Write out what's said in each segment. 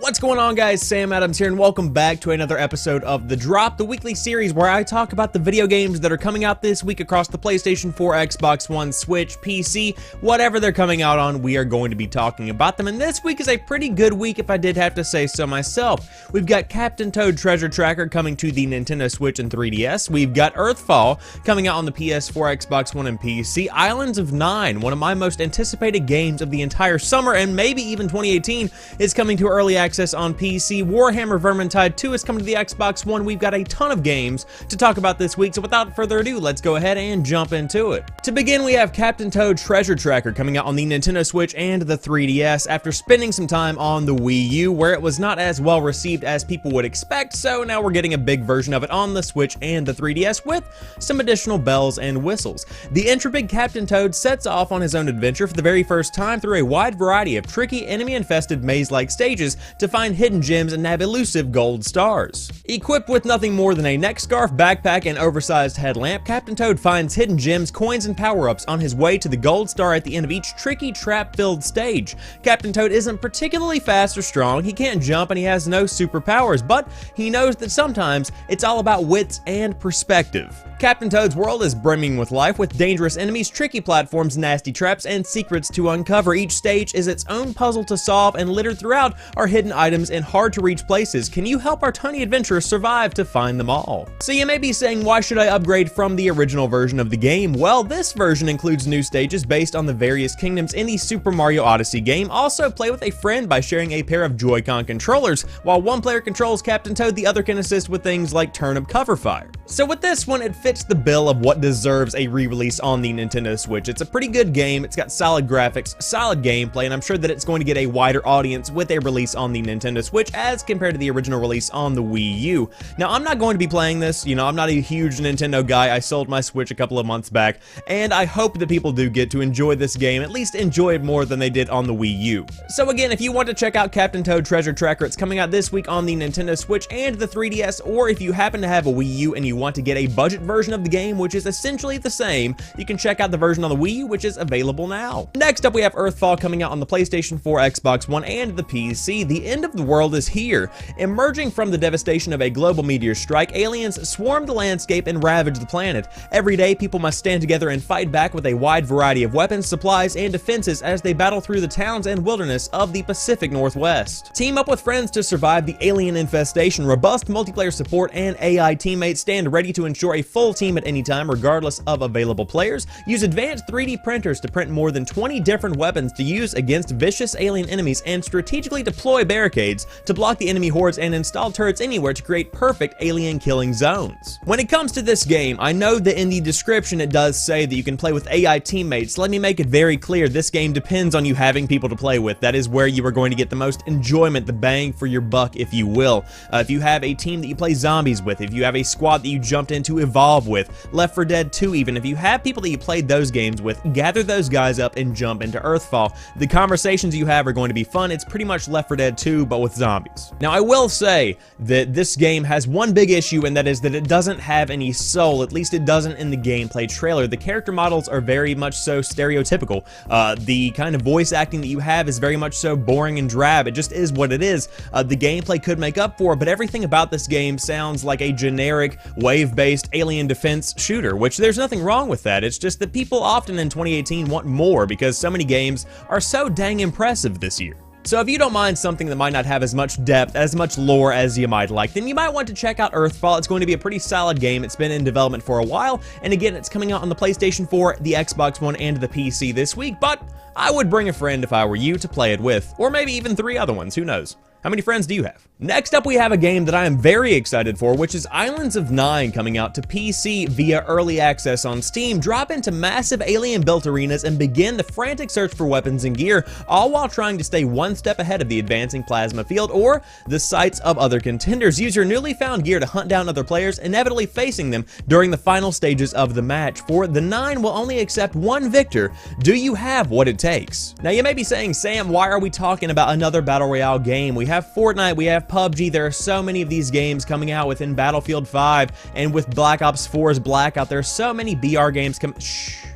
What's going on, guys? Sam Adams here, and welcome back to another episode of The Drop, the weekly series where I talk about the video games that are coming out this week across the PlayStation 4, Xbox One, Switch, PC, whatever they're coming out on, we are going to be talking about them. And this week is a pretty good week, if I did have to say so myself. We've got Captain Toad Treasure Tracker coming to the Nintendo Switch and 3DS. We've got Earthfall coming out on the PS4, Xbox One, and PC. Islands of Nyne, one of my most anticipated games of the entire summer, and maybe even 2018, is coming to early access on PC. Warhammer Vermintide 2 is coming to the Xbox One. We've got a ton of games to talk about this week, so without further ado, let's go ahead and jump into it. To begin, we have Captain Toad Treasure Tracker coming out on the Nintendo Switch and the 3DS after spending some time on the Wii U, where it was not as well received as people would expect, so now we're getting a big version of it on the Switch and the 3DS with some additional bells and whistles. The intrepid Captain Toad sets off on his own adventure for the very first time through a wide variety of tricky, enemy-infested maze-like stages to find hidden gems and nab elusive gold stars. Equipped with nothing more than a neck scarf, backpack, and oversized headlamp, Captain Toad finds hidden gems, coins, and power-ups on his way to the gold star at the end of each tricky, trap-filled stage. Captain Toad isn't particularly fast or strong, he can't jump, and he has no superpowers, but he knows that sometimes it's all about wits and perspective. Captain Toad's world is brimming with life, with dangerous enemies, tricky platforms, nasty traps, and secrets to uncover. Each stage is its own puzzle to solve, and littered throughout are hidden items in hard-to-reach places. Can you help our tiny adventurers survive to find them all? So you may be saying, why should I upgrade from the original version of the game? Well, this version includes new stages based on the various kingdoms in the Super Mario Odyssey game. Also, play with a friend by sharing a pair of Joy-Con controllers. While one player controls Captain Toad, the other can assist with things like turnip cover fire. So with this one, it fits the bill of what deserves a re-release on the Nintendo Switch. It's a pretty good game, it's got solid graphics, solid gameplay, and I'm sure that it's going to get a wider audience with a release on the Nintendo Switch as compared to the original release on the Wii U. Now, I'm not going to be playing this, I'm not a huge Nintendo guy. I sold my Switch a couple of months back, and I hope that people do get to enjoy this game, at least enjoy it more than they did on the Wii U. So again, if you want to check out Captain Toad Treasure Tracker, it's coming out this week on the Nintendo Switch and the 3DS, or if you happen to have a Wii U and you want to get a budget version of the game, which is essentially the same, you can check out the version on the Wii U, which is available now. Next up, we have Earthfall coming out on the PlayStation 4, Xbox One, and the PC. The end of the world is here. Emerging from the devastation of a global meteor strike, aliens swarm the landscape and ravage the planet. Every day, people must stand together and fight back with a wide variety of weapons, supplies, and defenses as they battle through the towns and wilderness of the Pacific Northwest. Team up with friends to survive the alien infestation. Robust multiplayer support and AI teammates stand ready to ensure a full team at any time, regardless of available players. Use advanced 3D printers to print more than 20 different weapons to use against vicious alien enemies, and strategically deploy barricades to block the enemy hordes and install turrets anywhere to create perfect alien killing zones. When it comes to this game, I know that in the description it does say that you can play with AI teammates. Let me make it very clear, this game depends on you having people to play with. That is where you are going to get the most enjoyment, the bang for your buck, if you will. If you have a team that you play zombies with, if you have a squad that you jumped into Evolve with, Left 4 Dead 2 even, if you have people that you played those games with, gather those guys up and jump into Earthfall. The conversations you have are going to be fun. It's pretty much Left 4 Dead 2, but with zombies. Now, I will say that this game has one big issue, and that is that it doesn't have any soul. At least it doesn't in the gameplay trailer. The character models are very much so stereotypical. The kind of voice acting that you have is very much so boring and drab. It just is what it is. The gameplay could make up for it, but everything about this game sounds like a generic wave-based alien defense shooter, which there's nothing wrong with that. It's just that people often in 2018 want more because so many games are so dang impressive this year. So if you don't mind something that might not have as much depth, as much lore as you might like, then you might want to check out Earthfall. It's going to be a pretty solid game. It's been in development for a while, and again, it's coming out on the PlayStation 4, the Xbox One, and the PC this week, but I would bring a friend if I were you to play it with, or maybe even 3 other ones, who knows? How many friends do you have? Next up, we have a game that I am very excited for, which is Islands of Nyne, coming out to PC via early access on Steam. Drop into massive alien-built arenas and begin the frantic search for weapons and gear, all while trying to stay one step ahead of the advancing plasma field or the sights of other contenders. Use your newly found gear to hunt down other players, inevitably facing them during the final stages of the match. For the Nyne will only accept one victor. Do you have what it takes? Now, you may be saying, Sam, why are we talking about another Battle Royale game? We have Fortnite, we have PUBG, there are so many of these games coming out within Battlefield 5 and with Black Ops 4's Blackout. There are so many BR games coming. Shh.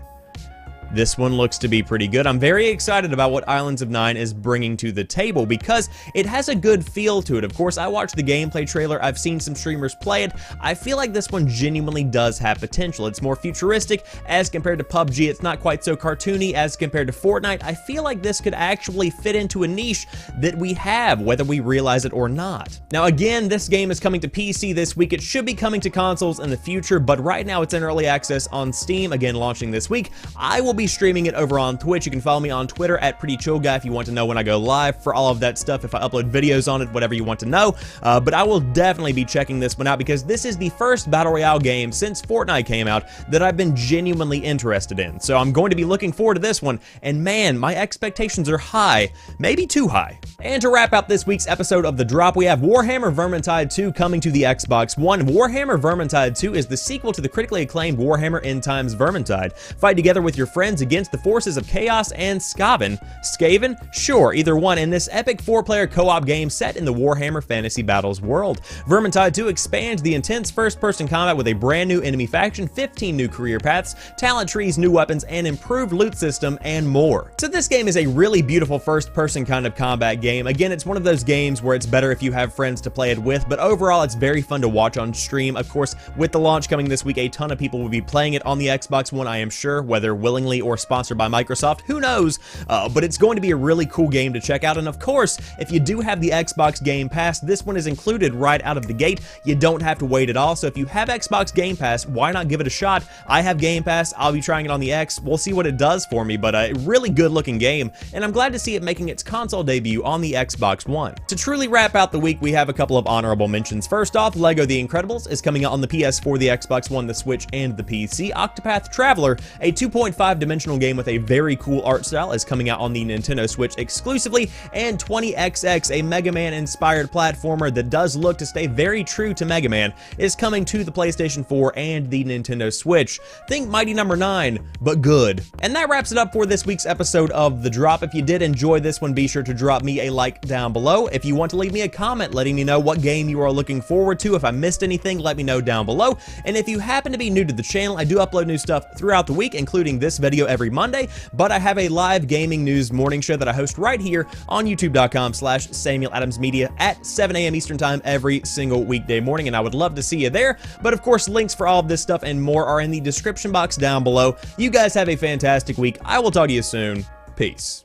this one looks to be pretty good. I'm very excited about what Islands of Nyne is bringing to the table because it has a good feel to it. Of course, I watched the gameplay trailer, I've seen some streamers play it. I feel like this one genuinely does have potential. It's more futuristic as compared to PUBG. It's not quite so cartoony as compared to Fortnite. I feel like this could actually fit into a niche that we have, whether we realize it or not. Now again, this game is coming to PC this week. It should be coming to consoles in the future, but right now it's in early access on Steam, again launching this week. I will be streaming it over on Twitch. You can follow me on Twitter at PrettyChillGuy if you want to know when I go live for all of that stuff, if I upload videos on it, whatever you want to know. But I will definitely be checking this one out because this is the first Battle Royale game since Fortnite came out that I've been genuinely interested in. So I'm going to be looking forward to this one, and man, my expectations are high, maybe too high. And to wrap up this week's episode of The Drop, we have Warhammer Vermintide 2 coming to the Xbox One. Warhammer Vermintide 2 is the sequel to the critically acclaimed Warhammer End Times Vermintide. Fight together with your friends against the forces of Chaos and Skaven. Skaven? Sure, either one, in this epic 4-player co-op game set in the Warhammer Fantasy Battles world. Vermintide 2 expands the intense first-person combat with a brand new enemy faction, 15 new career paths, talent trees, new weapons, and improved loot system, and more. So this game is a really beautiful first-person kind of combat game. Again, it's one of those games where it's better if you have friends to play it with, but overall it's very fun to watch on stream. Of course, with the launch coming this week, a ton of people will be playing it on the Xbox One, I am sure, whether willingly or sponsored by Microsoft, who knows, but it's going to be a really cool game to check out. And of course, if you do have the Xbox Game Pass, this one is included right out of the gate. You don't have to wait at all, so if you have Xbox Game Pass, why not give it a shot? I have Game Pass, I'll be trying it on the X, we'll see what it does for me, but a really good looking game, and I'm glad to see it making its console debut on the Xbox One. To truly wrap out the week, we have a couple of honorable mentions. First off, LEGO The Incredibles is coming out on the PS4, the Xbox One, the Switch, and the PC. Octopath Traveler, a 2.5 dimensional game with a very cool art style, is coming out on the Nintendo Switch exclusively, and 20XX, a Mega Man inspired platformer that does look to stay very true to Mega Man, is coming to the PlayStation 4 and the Nintendo Switch. Think Mighty Number 9, but good. And that wraps it up for this week's episode of The Drop. If you did enjoy this one, be sure to drop me a like down below. If you want to leave me a comment letting me know what game you are looking forward to, if I missed anything, let me know down below. And if you happen to be new to the channel, I do upload new stuff throughout the week, including this video every Monday, but I have a live gaming news morning show that I host right here on youtube.com/SamuelAdamsMedia at 7 a.m. Eastern Time every single weekday morning, and I would love to see you there. But of course, links for all of this stuff and more are in the description box down below. You guys have a fantastic week. I will talk to you soon. Peace.